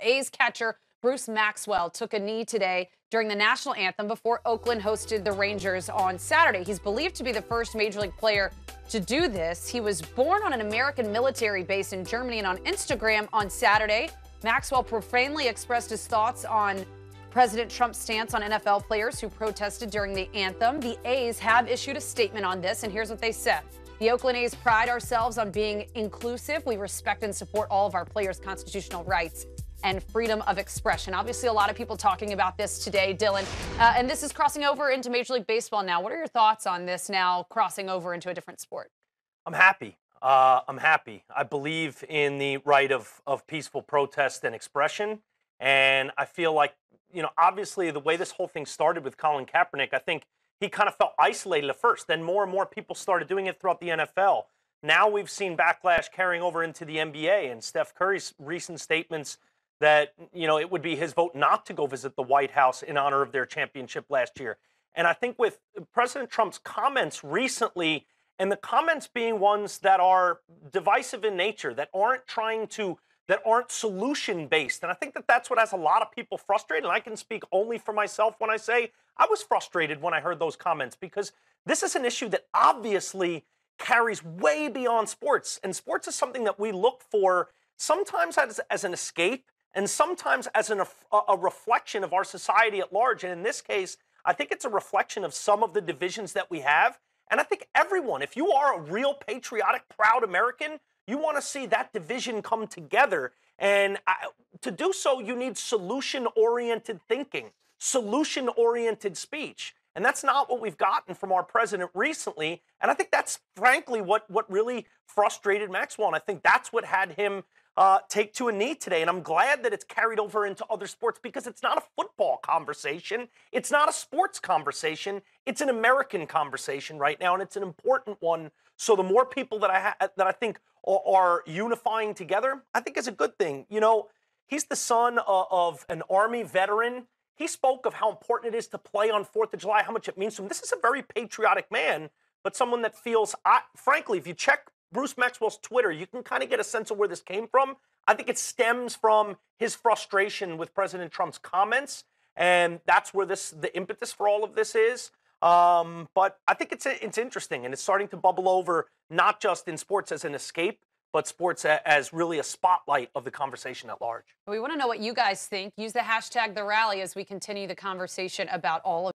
A's catcher Bruce Maxwell took a knee today during the National Anthem before Oakland hosted the Rangers on Saturday. He's believed to be the first Major League player to do this. He was born on an American military base in Germany, and on Instagram on Saturday, Maxwell profanely expressed his thoughts on President Trump's stance on NFL players who protested during the anthem. The A's have issued a statement on this, and here's what they said. The Oakland A's pride ourselves on being inclusive. We respect and support all of our players' constitutional rights and freedom of expression. Obviously, a lot of people talking about this today, Dylan. And this is crossing over into Major League Baseball now. What are your thoughts on this now crossing over into a different sport? I'm happy. I believe in the right of peaceful protest and expression. And I feel like, obviously the way this whole thing started with Colin Kaepernick, I think he kind of felt isolated at first. Then more and more people started doing it throughout the NFL. Now we've seen backlash carrying over into the NBA, and Steph Curry's recent statements that, it would be his vote not to go visit the White House in honor of their championship last year. And I think with President Trump's comments recently, and the comments being ones that are divisive in nature, that aren't solution-based. And I think that that's what has a lot of people frustrated. And I can speak only for myself when I say I was frustrated when I heard those comments, because this is an issue that obviously carries way beyond sports. And sports is something that we look for sometimes as an escape, and sometimes as a reflection of our society at large. And in this case, I think it's a reflection of some of the divisions that we have. And I think everyone, if you are a real patriotic, proud American, you want to see that division come together. And to do so, you need solution-oriented thinking, solution-oriented speech. And that's not what we've gotten from our president recently. And I think that's, frankly, what really frustrated Maxwell. And I think that's what had him take to a knee today. And I'm glad that it's carried over into other sports, because it's not a football conversation. It's not a sports conversation. It's an American conversation right now, and it's an important one. So the more people that I think are unifying together, I think is a good thing. He's the son of an Army veteran. He spoke of how important it is to play on 4th of July, how much it means to him. This is a very patriotic man, but someone that feels, frankly, if you check Bruce Maxwell's Twitter, you can kind of get a sense of where this came from. I think it stems from his frustration with President Trump's comments, and that's where the impetus for all of this is. But I think it's interesting, and it's starting to bubble over, not just in sports as an escape, but sports as really a spotlight of the conversation at large. We want to know what you guys think. Use the hashtag #TheRally as we continue the conversation about all of